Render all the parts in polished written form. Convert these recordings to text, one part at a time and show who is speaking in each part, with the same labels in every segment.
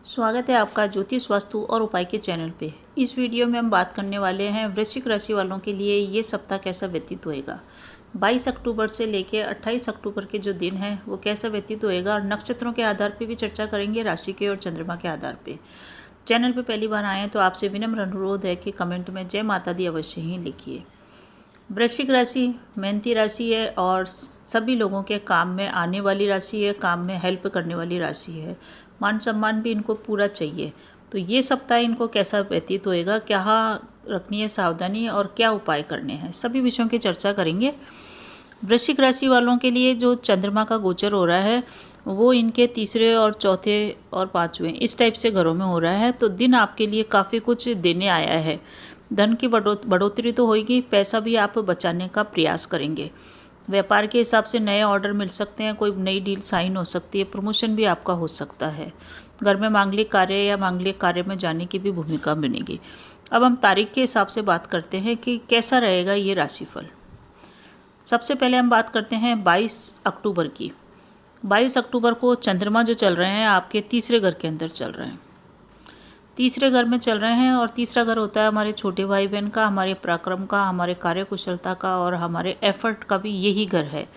Speaker 1: स्वागत है आपका ज्योतिष वास्तु और उपाय के चैनल पे। इस वीडियो में हम बात करने वाले हैं वृश्चिक राशि वालों के लिए ये सप्ताह कैसा व्यतीत होएगा। 22 अक्टूबर से लेकर 28 अक्टूबर के जो दिन हैं वो कैसा व्यतीत होएगा और नक्षत्रों के आधार पे भी चर्चा करेंगे, राशि के और चंद्रमा के आधार पे। चैनल पे पहली बार आए हैं तो आपसे विनम्र अनुरोध है कि कमेंट में जय माता दी अवश्य ही लिखिए। वृश्चिक राशि मेहनती राशि है और सभी लोगों के काम में आने वाली राशि है, काम में हेल्प करने वाली राशि है। मान सम्मान भी इनको पूरा चाहिए। तो ये सप्ताह इनको कैसा व्यतीत होएगा, क्या रखनी है सावधानी और क्या उपाय करने हैं, सभी विषयों की चर्चा करेंगे। वृश्चिक राशि वालों के लिए जो चंद्रमा का गोचर हो रहा है वो इनके तीसरे और चौथे और पाँचवें इस टाइप से घरों में हो रहा है। तो दिन आपके लिए काफ़ी कुछ देने आया है। धन की बढ़ोतरी तो होगी, पैसा भी आप बचाने का प्रयास करेंगे। व्यापार के हिसाब से नए ऑर्डर मिल सकते हैं, कोई नई डील साइन हो सकती है, प्रमोशन भी आपका हो सकता है। घर में मांगलिक कार्य या मांगलिक कार्य में जाने की भी भूमिका बनेगी। अब हम तारीख के हिसाब से बात करते हैं कि कैसा रहेगा ये राशिफल। सबसे पहले हम बात करते हैं 22 अक्टूबर की। 22 अक्टूबर को चंद्रमा जो चल रहे हैं आपके तीसरे घर के अंदर चल रहे हैं, तीसरे घर में चल रहे हैं। और तीसरा घर होता है हमारे छोटे भाई बहन का, हमारे पराक्रम का, हमारे कार्यकुशलता का और हमारे एफर्ट का भी यही घर है।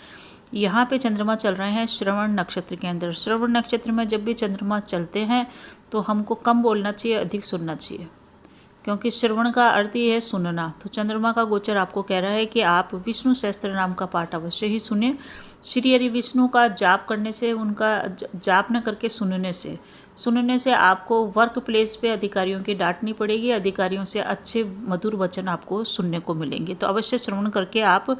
Speaker 1: यहाँ पे चंद्रमा चल रहे हैं श्रवण नक्षत्र के अंदर। श्रवण नक्षत्र में जब भी चंद्रमा चलते हैं तो हमको कम बोलना चाहिए, अधिक सुनना चाहिए, क्योंकि श्रवण का अर्थ ही है सुनना। तो चंद्रमा का गोचर आपको कह रहा है कि आप विष्णु सहस्त्र नाम का पाठ अवश्य ही सुने। श्री हरि विष्णु का जाप करने से, उनका जाप न करके सुनने से आपको वर्क प्लेस पे अधिकारियों की डांट नहीं पड़ेगी, अधिकारियों से अच्छे मधुर वचन आपको सुनने को मिलेंगे। तो अवश्य श्रवण करके आप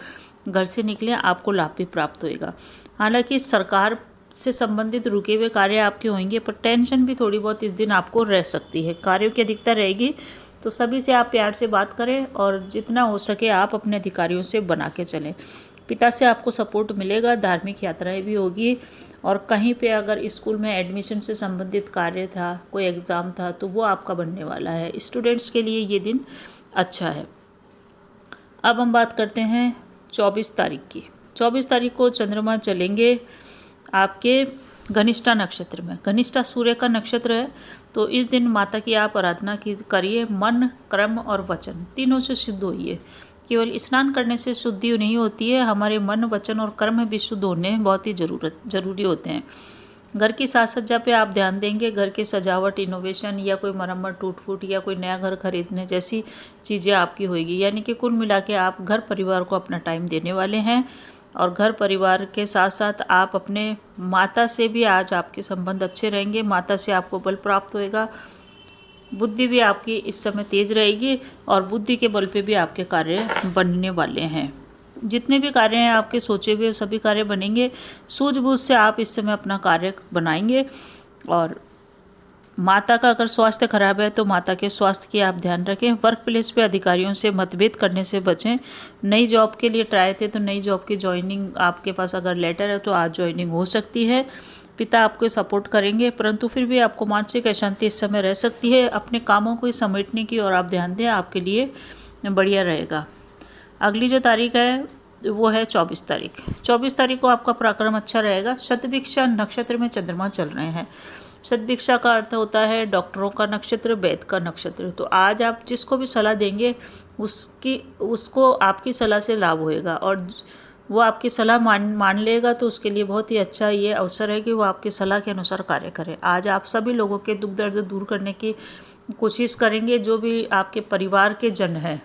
Speaker 1: घर से निकलें, आपको लाभ भी प्राप्त होएगा। हालांकि सरकार से संबंधित रुके हुए कार्य आपके होंगे, पर टेंशन भी थोड़ी बहुत इस दिन आपको रह सकती है। कार्यों की अधिकता रहेगी, तो सभी से आप प्यार से बात करें और जितना हो सके आप अपने अधिकारियों से बना के चलें। पिता से आपको सपोर्ट मिलेगा, धार्मिक यात्राएं भी होगी। और कहीं पे अगर स्कूल में एडमिशन से संबंधित कार्य था, कोई एग्ज़ाम था, तो वो आपका बनने वाला है। स्टूडेंट्स के लिए ये दिन अच्छा है। अब हम बात करते हैं 24 तारीख की। 24 तारीख को चंद्रमा चलेंगे आपके घनिष्ठा नक्षत्र में। घनिष्ठा सूर्य का नक्षत्र है, तो इस दिन माता की आप आराधना करिए। मन, कर्म और वचन तीनों से शुद्ध होइए। केवल स्नान करने से शुद्धि नहीं होती है, हमारे मन, वचन और कर्म भी शुद्ध होने बहुत ही जरूरी होते हैं। घर की साज सज्जा पे आप ध्यान देंगे। घर की सजावट, इनोवेशन या कोई मरम्मत, टूट फूट या कोई नया घर खरीदने जैसी चीज़ें आपकी होगी। यानी कि कुल मिला के आप घर परिवार को अपना टाइम देने वाले हैं। और घर परिवार के साथ साथ आप अपने माता से भी आज आपके संबंध अच्छे रहेंगे। माता से आपको बल प्राप्त होएगा। बुद्धि भी आपकी इस समय तेज रहेगी और बुद्धि के बल पे भी आपके कार्य बनने वाले हैं। जितने भी कार्य हैं आपके सोचे हुए सभी कार्य बनेंगे। सूझबूझ से आप इस समय अपना कार्य बनाएंगे। और माता का अगर स्वास्थ्य खराब है तो माता के स्वास्थ्य की आप ध्यान रखें। वर्क प्लेस पे अधिकारियों से मतभेद करने से बचें। नई जॉब के लिए ट्राई थे तो नई जॉब की ज्वाइनिंग आपके पास अगर लेटर है तो आज ज्वाइनिंग हो सकती है। पिता आपको सपोर्ट करेंगे, परंतु फिर भी आपको मानसिक अशांति इस समय रह सकती है। अपने कामों को समेटने की और आप ध्यान दें, आपके लिए बढ़िया रहेगा। अगली जो तारीख है वो है 24 तारीख। 24 तारीख को आपका पराक्रम अच्छा रहेगा। शतभिक्षा नक्षत्र में चंद्रमा चल रहे हैं। शतभिक्षा का अर्थ होता है डॉक्टरों का नक्षत्र, वैद्य का नक्षत्र। तो आज आप जिसको भी सलाह देंगे उसको आपकी सलाह से लाभ होएगा और वो आपकी सलाह मान लेगा। तो उसके लिए बहुत ही अच्छा ये अवसर है कि वो आपकी सलाह के अनुसार कार्य करे। आज आप सभी लोगों के दुख दर्द दूर करने की कोशिश करेंगे, जो भी आपके परिवार के जन हैं,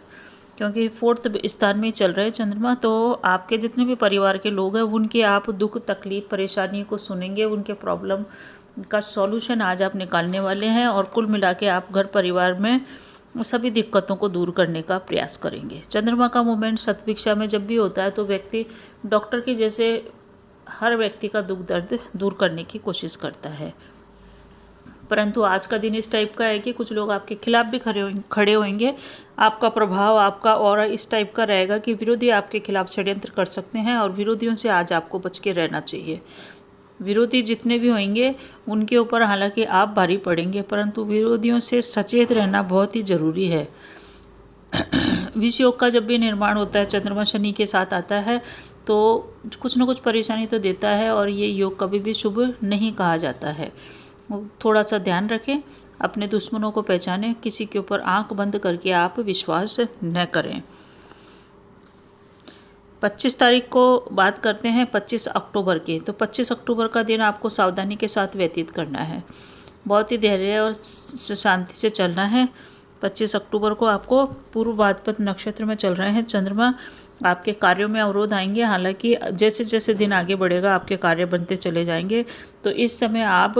Speaker 1: क्योंकि 4th स्थान में चल रहे चंद्रमा। तो आपके जितने भी परिवार के लोग हैं उनके आप दुख, तकलीफ, परेशानी को सुनेंगे, उनके प्रॉब्लम का सॉल्यूशन आज आप निकालने वाले हैं। और कुल मिला के आप घर परिवार में सभी दिक्कतों को दूर करने का प्रयास करेंगे। चंद्रमा का मूवमेंट शतभिक्षा में जब भी होता है तो व्यक्ति डॉक्टर की जैसे हर व्यक्ति का दुख दर्द दूर करने की कोशिश करता है। परंतु आज का दिन इस टाइप का है कि कुछ लोग आपके खिलाफ भी खड़े होंगे। आपका प्रभाव, आपका ऑरा इस टाइप का रहेगा कि विरोधी आपके खिलाफ षड्यंत्र कर सकते हैं और विरोधियों से आज आपको बच के रहना चाहिए। विरोधी जितने भी होंगे उनके ऊपर हालांकि आप भारी पड़ेंगे, परंतु विरोधियों से सचेत रहना बहुत ही ज़रूरी है। विष योग का जब भी निर्माण होता है, चंद्रमा शनि के साथ आता है, तो कुछ न कुछ परेशानी तो देता है और ये योग कभी भी शुभ नहीं कहा जाता है। थोड़ा सा ध्यान रखें, अपने दुश्मनों को पहचानें, किसी के ऊपर आंख बंद करके आप विश्वास न करें। 25 तारीख को बात करते हैं 25 अक्टूबर की। तो 25 अक्टूबर का दिन आपको सावधानी के साथ व्यतीत करना है, बहुत ही धैर्य और शांति से चलना है। 25 अक्टूबर को आपको पूर्व भाद्रपद नक्षत्र में चल रहे हैं चंद्रमा, आपके कार्यों में अवरोध आएंगे। हालांकि जैसे जैसे दिन आगे बढ़ेगा आपके कार्य बनते चले जाएंगे। तो इस समय आप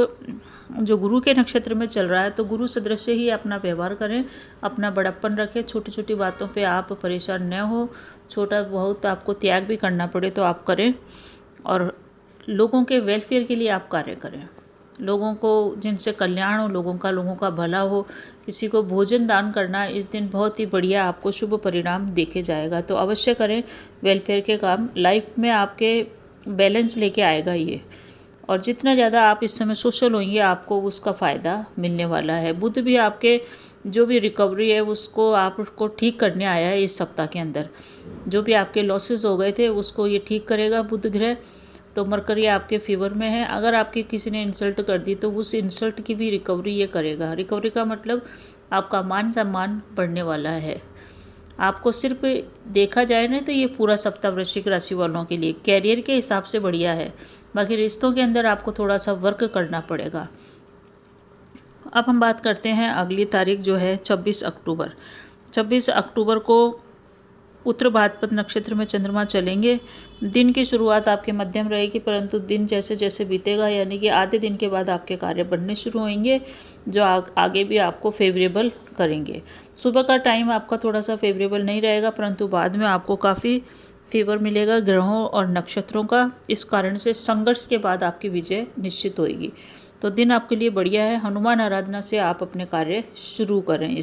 Speaker 1: जो गुरु के नक्षत्र में चल रहा है, तो गुरु सदृश से ही अपना व्यवहार करें, अपना बड़प्पन रखें, छोटी छोटी बातों पे आप परेशान न हो। छोटा बहुत आपको त्याग भी करना पड़े तो आप करें, और लोगों के वेलफेयर के लिए आप कार्य करें। लोगों को जिनसे कल्याण हो, लोगों का भला हो, किसी को भोजन दान करना इस दिन बहुत ही बढ़िया आपको शुभ परिणाम देखे जाएगा। तो अवश्य करें वेलफेयर के काम, लाइफ में आपके बैलेंस लेके आएगा ये। और जितना ज़्यादा आप इस समय सोशल होंगे आपको उसका फ़ायदा मिलने वाला है। बुध भी आपके जो भी रिकवरी है उसको आपको ठीक करने आया है इस सप्ताह के अंदर। जो भी आपके लॉसेस हो गए थे उसको ये ठीक करेगा बुध ग्रह। तो मरकरी आपके फेवर में है। अगर आपकी किसी ने इंसल्ट कर दी तो उस इंसल्ट की भी रिकवरी ये करेगा। रिकवरी का मतलब आपका मान सम्मान बढ़ने वाला है। आपको सिर्फ देखा जाए ना तो ये पूरा सप्ताह वृश्चिक राशि वालों के लिए कैरियर के हिसाब से बढ़िया है। बाकी रिश्तों के अंदर आपको थोड़ा सा वर्क करना पड़ेगा। अब हम बात करते हैं अगली तारीख जो है 26 अक्टूबर। 26 अक्टूबर को उत्तर भाद्रपद नक्षत्र में चंद्रमा चलेंगे। दिन की शुरुआत आपके मध्यम रहेगी, परंतु दिन जैसे जैसे बीतेगा यानी कि आधे दिन के बाद आपके कार्य बनने शुरू होंगे जो आगे भी आपको फेवरेबल करेंगे। सुबह का टाइम आपका थोड़ा सा फेवरेबल नहीं रहेगा, परंतु बाद में आपको काफ़ी फेवर मिलेगा ग्रहों और नक्षत्रों का। इस कारण से संघर्ष के बाद आपकी विजय निश्चित होगी। तो दिन आपके लिए बढ़िया है। हनुमान आराधना से आप अपने कार्य शुरू करें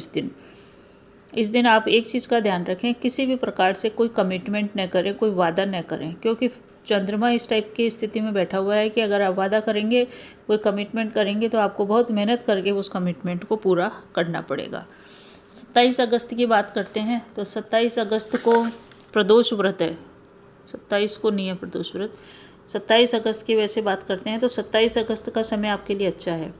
Speaker 1: इस दिन आप एक चीज़ का ध्यान रखें, किसी भी प्रकार से कोई कमिटमेंट न करें, कोई वादा न करें, क्योंकि चंद्रमा इस टाइप की स्थिति में बैठा हुआ है कि अगर आप वादा करेंगे, कोई कमिटमेंट करेंगे तो आपको बहुत मेहनत करके उस कमिटमेंट को पूरा करना पड़ेगा। 27 अगस्त की बात करते हैं। तो 27 अगस्त को प्रदोष व्रत है। 27 को नहीं है प्रदोष व्रत, 27 अगस्त की वैसे बात करते हैं। तो 27 अगस्त का समय आपके लिए अच्छा है।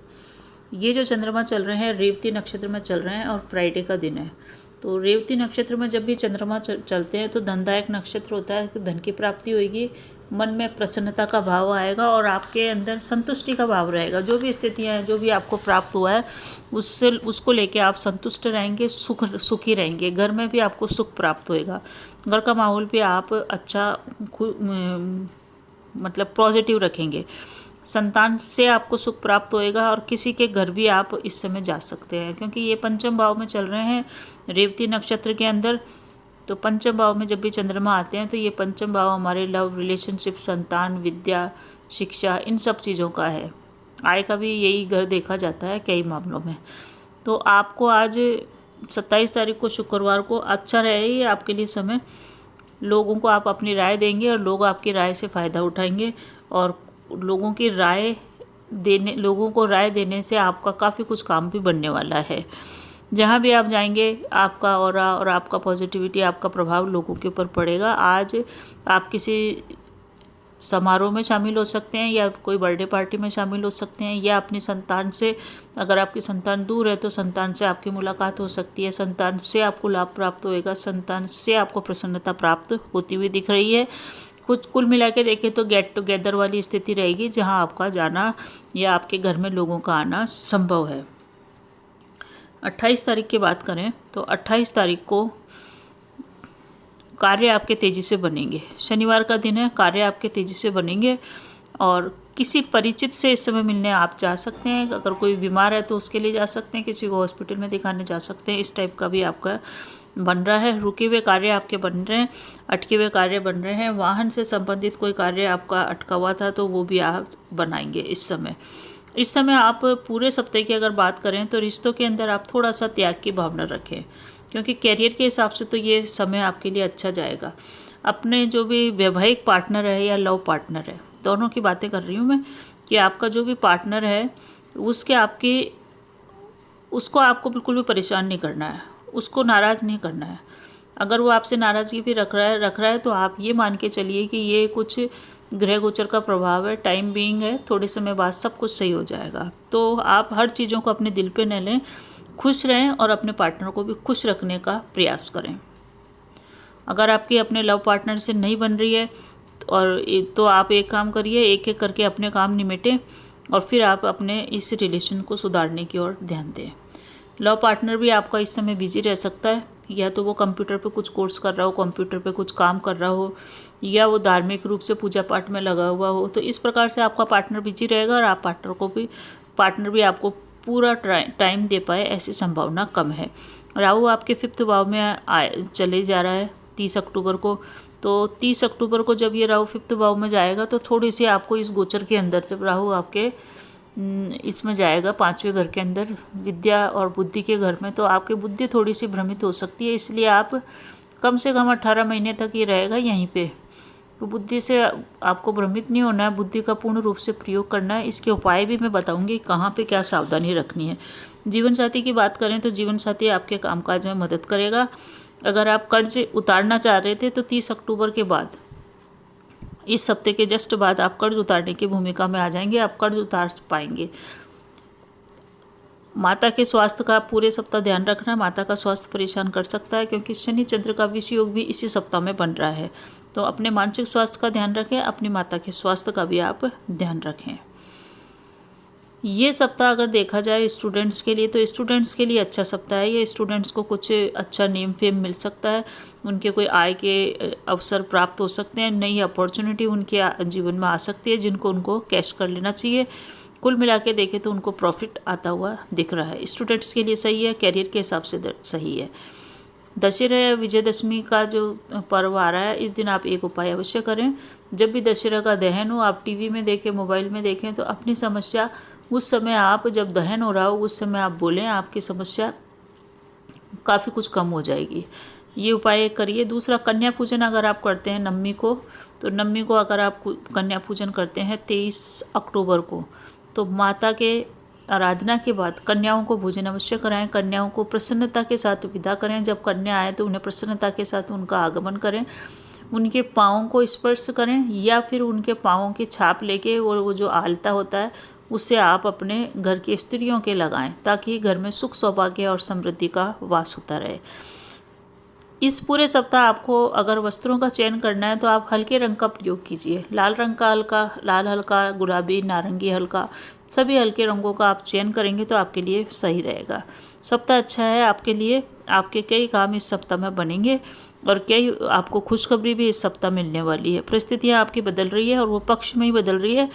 Speaker 1: ये जो चंद्रमा चल रहे हैं रेवती नक्षत्र में चल रहे हैं और फ्राइडे का दिन है। तो रेवती नक्षत्र में जब भी चंद्रमा चलते हैं तो धनदायक नक्षत्र होता है, धन की प्राप्ति होगी, मन में प्रसन्नता का भाव आएगा और आपके अंदर संतुष्टि का भाव रहेगा। जो भी स्थितियाँ हैं, जो भी आपको प्राप्त हुआ है उसको लेके आप संतुष्ट रहेंगे, सुखी रहेंगे। घर में भी आपको सुख प्राप्त होएगा, घर का माहौल भी आप अच्छा मतलब पॉजिटिव रखेंगे। संतान से आपको सुख प्राप्त होएगा और किसी के घर भी आप इस समय जा सकते हैं, क्योंकि ये पंचम भाव में चल रहे हैं रेवती नक्षत्र के अंदर। तो पंचम भाव में जब भी चंद्रमा आते हैं तो ये पंचम भाव हमारे लव, रिलेशनशिप, संतान, विद्या, शिक्षा, इन सब चीज़ों का है। आय का भी यही घर देखा जाता है कई मामलों में। तो आपको आज 27 तारीख को शुक्रवार को अच्छा रहे आपके लिए समय। लोगों को आप अपनी राय देंगे और लोग आपकी राय से फ़ायदा उठाएंगे, और लोगों को राय देने से आपका काफ़ी कुछ काम भी बनने वाला है। जहाँ भी आप जाएंगे आपका ऑरा और आपका पॉजिटिविटी, आपका प्रभाव लोगों के ऊपर पड़ेगा। आज आप किसी समारोह में शामिल हो सकते हैं या कोई बर्थडे पार्टी में शामिल हो सकते हैं, या अपनी संतान से, अगर आपकी संतान दूर है तो संतान से आपकी मुलाकात हो सकती है। संतान से आपको लाभ प्राप्त होएगा, संतान से आपको प्रसन्नता प्राप्त होती हुई दिख रही है। कुल मिला के देखें तो गेट टुगेदर वाली स्थिति रहेगी जहां आपका जाना या आपके घर में लोगों का आना संभव है। 28 तारीख की बात करें तो 28 तारीख को कार्य आपके तेज़ी से बनेंगे। शनिवार का दिन है, कार्य आपके तेज़ी से बनेंगे और किसी परिचित से इस समय मिलने आप जा सकते हैं। अगर कोई बीमार है तो उसके लिए जा सकते हैं, किसी को हॉस्पिटल में दिखाने जा सकते हैं। इस टाइप का भी आपका बन रहा है। रुके हुए कार्य आपके बन रहे हैं, अटके हुए कार्य बन रहे हैं। वाहन से संबंधित कोई कार्य आपका अटका हुआ था तो वो भी आप बनाएंगे इस समय। आप पूरे सप्ताह की अगर बात करें तो रिश्तों के अंदर आप थोड़ा सा त्याग की भावना रखें, क्योंकि कैरियर के हिसाब से तो ये समय आपके लिए अच्छा जाएगा। अपने जो भी वैवाहिक पार्टनर है या लव पार्टनर है, दोनों की बातें कर रही हूँ मैं, कि आपका जो भी पार्टनर है उसको आपको बिल्कुल भी परेशान नहीं करना है, उसको नाराज़ नहीं करना है। अगर वो आपसे नाराज़गी भी रख रहा है तो आप ये मान के चलिए कि ये कुछ ग्रह गोचर का प्रभाव है, टाइम बीइंग है, थोड़े समय बाद सब कुछ सही हो जाएगा। तो आप हर चीज़ों को अपने दिल पे न लें, खुश रहें और अपने पार्टनर को भी खुश रखने का प्रयास करें। अगर आपकी अपने लव पार्टनर से नहीं बन रही है तो आप एक काम करिए, एक एक करके अपने काम निमेटें और फिर आप अपने इस रिलेशन को सुधारने की ओर ध्यान दें। लव पार्टनर भी आपका इस समय बिजी रह सकता है, या तो वो कंप्यूटर पे कुछ कोर्स कर रहा हो, कंप्यूटर पे कुछ काम कर रहा हो, या वो धार्मिक रूप से पूजा पाठ में लगा हुआ हो। तो इस प्रकार से आपका पार्टनर बिजी रहेगा और आप पार्टनर भी आपको पूरा टाइम दे पाए, ऐसी संभावना कम है। राहु आपके 5th भाव में चले जा रहा है 30 अक्टूबर को। तो 30 अक्टूबर को जब ये राहु 5th भाव में जाएगा तो थोड़ी सी आपको इस गोचर के अंदर, जब राहु आपके इसमें जाएगा 5वें घर के अंदर, विद्या और बुद्धि के घर में, तो आपकी बुद्धि थोड़ी सी भ्रमित हो सकती है। इसलिए आप कम से कम 18 महीने तक ये रहेगा यहीं पे। तो बुद्धि से आपको भ्रमित नहीं होना है, बुद्धि का पूर्ण रूप से प्रयोग करना है। इसके उपाय भी मैं बताऊंगी कहाँ पे क्या सावधानी रखनी है। जीवन साथी की बात करें तो जीवन साथी आपके कामकाज में मदद करेगा। अगर आप कर्ज उतारना चाह रहे थे तो 30 अक्टूबर के बाद, इस हफ्ते के जस्ट बाद आप कर्ज उतारने की भूमिका में आ जाएंगे, आप कर्ज उतार पाएंगे। माता के स्वास्थ्य का पूरे सप्ताह ध्यान रखना। माता का स्वास्थ्य परेशान कर सकता है क्योंकि शनि चंद्र का विष योग भी इसी सप्ताह में बन रहा है। तो अपने मानसिक स्वास्थ्य का ध्यान रखें, अपनी माता के स्वास्थ्य का भी आप ध्यान रखें। ये सप्ताह अगर देखा जाए स्टूडेंट्स के लिए, तो स्टूडेंट्स के लिए अच्छा सप्ताह है। ये स्टूडेंट्स को कुछ अच्छा नेम फेम मिल सकता है, उनके कोई आय के अवसर प्राप्त हो सकते हैं, नई अपॉर्चुनिटी उनके जीवन में आ सकती है जिनको उनको कैश कर लेना चाहिए। कुल मिला के देखें तो उनको प्रॉफिट आता हुआ दिख रहा है। स्टूडेंट्स के लिए सही है, कैरियर के हिसाब से सही है। दशहरा या विजयदशमी का जो पर्व आ रहा है, इस दिन आप एक उपाय अवश्य करें। जब भी दशहरा का दहन हो, आप टीवी में देखें, मोबाइल में देखें, तो अपनी समस्या उस समय, आप जब दहन हो रहा हो उस समय आप बोलें, आपकी समस्या काफ़ी कुछ कम हो जाएगी। ये उपाय करिए। दूसरा, कन्या पूजन अगर आप करते हैं नवमी को, तो नवमी को अगर आप कन्या पूजन करते हैं 23 अक्टूबर को, तो माता के आराधना के बाद कन्याओं को भोजन अवश्य कराएं। कन्याओं को प्रसन्नता के साथ विदा करें। जब कन्या आए तो उन्हें प्रसन्नता के साथ उनका आगमन करें, उनके पाँवों को स्पर्श करें, या फिर उनके पाँवों की छाप लेके वो जो आलता होता है उससे आप अपने घर की स्त्रियों के लगाएं, ताकि घर में सुख सौभाग्य और समृद्धि का वास होता रहे। इस पूरे सप्ताह आपको अगर वस्त्रों का चयन करना है तो आप हल्के रंग का प्रयोग कीजिए। लाल रंग का हल्का, लाल हल्का, गुलाबी, नारंगी हल्का, सभी हल्के रंगों का आप चयन करेंगे तो आपके लिए सही रहेगा। सप्ताह अच्छा है आपके लिए। आपके कई काम इस सप्ताह में बनेंगे और कई आपको खुशखबरी भी इस सप्ताह मिलने वाली है। परिस्थितियाँ आपकी बदल रही है और वो पक्ष में ही बदल रही है।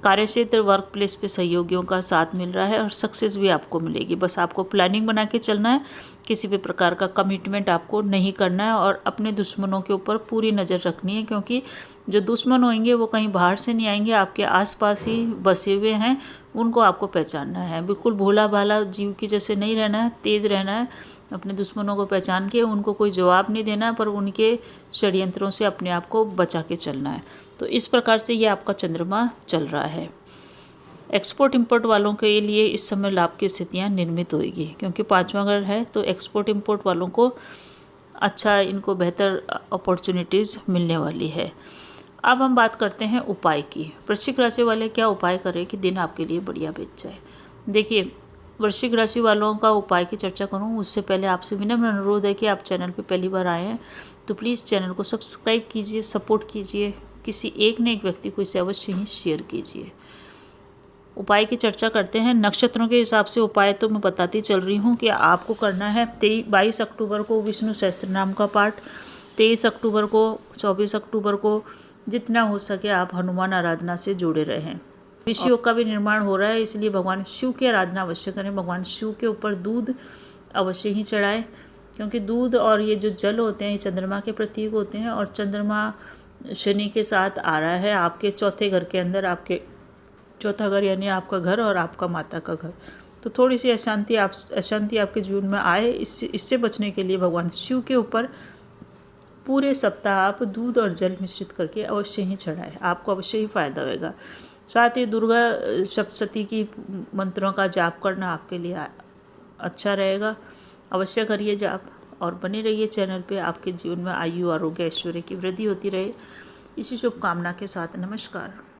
Speaker 1: कार्यक्षेत्र, वर्क प्लेस पे सहयोगियों का साथ मिल रहा है और सक्सेस भी आपको मिलेगी। बस आपको प्लानिंग बना के चलना है, किसी भी प्रकार का कमिटमेंट आपको नहीं करना है और अपने दुश्मनों के ऊपर पूरी नज़र रखनी है, क्योंकि जो दुश्मन होंगे वो कहीं बाहर से नहीं आएंगे, आपके आसपास ही बसे हुए हैं। उनको आपको पहचानना है। बिल्कुल भोला भाला जीव की जैसे नहीं रहना है, तेज़ रहना है। अपने दुश्मनों को पहचान के उनको कोई जवाब नहीं देना है, पर उनके षड्यंत्रों से अपने आप को बचा के चलना है। तो इस प्रकार से ये आपका चंद्रमा चल रहा है। एक्सपोर्ट इंपोर्ट वालों के लिए इस समय लाभ की स्थितियाँ निर्मित होगी, क्योंकि 5वां घर है, तो एक्सपोर्ट इंपोर्ट वालों को अच्छा, इनको बेहतर अपॉर्चुनिटीज़ मिलने वाली है। अब हम बात करते हैं उपाय की। वृश्चिक राशि वाले क्या उपाय करें कि दिन आपके लिए बढ़िया बीत जाए। देखिए, वृश्चिक राशि वालों का उपाय की चर्चा करूं उससे पहले आपसे विनम्र अनुरोध है कि आप चैनल पे पहली बार आए हैं तो प्लीज़ चैनल को सब्सक्राइब कीजिए, सपोर्ट कीजिए, किसी एक न एक व्यक्ति को इसे अवश्य ही शेयर कीजिए। उपाय की चर्चा करते हैं। नक्षत्रों के हिसाब से उपाय तो मैं बताती चल रही हूँ कि आपको करना है 22 अक्टूबर को विष्णु सहस्त्र नाम का पाठ, 23 अक्टूबर को, 24 अक्टूबर को जितना हो सके आप हनुमान आराधना से जुड़े रहें। विश्व योग का भी निर्माण हो रहा है, इसलिए भगवान शिव की आराधना अवश्य करें। भगवान शिव के ऊपर दूध अवश्य ही चढ़ाएं, क्योंकि दूध और ये जो जल होते हैं ये चंद्रमा के प्रतीक होते हैं, और चंद्रमा शनि के साथ आ रहा है आपके चौथे घर के अंदर। आपके चौथा घर यानी आपका घर और आपका माता का घर, तो थोड़ी सी अशांति आपके जीवन में आए, इससे बचने के लिए भगवान शिव के ऊपर पूरे सप्ताह आप दूध और जल मिश्रित करके अवश्य ही चढ़ाएं, आपको अवश्य ही फायदा होगा। साथ ही दुर्गा सप्तशती की मंत्रों का जाप करना आपके लिए अच्छा रहेगा, अवश्य करिए जाप। और बने रहिए चैनल पे। आपके जीवन में आयु, आरोग्य, ऐश्वर्य की वृद्धि होती रहे, इसी शुभकामना के साथ नमस्कार।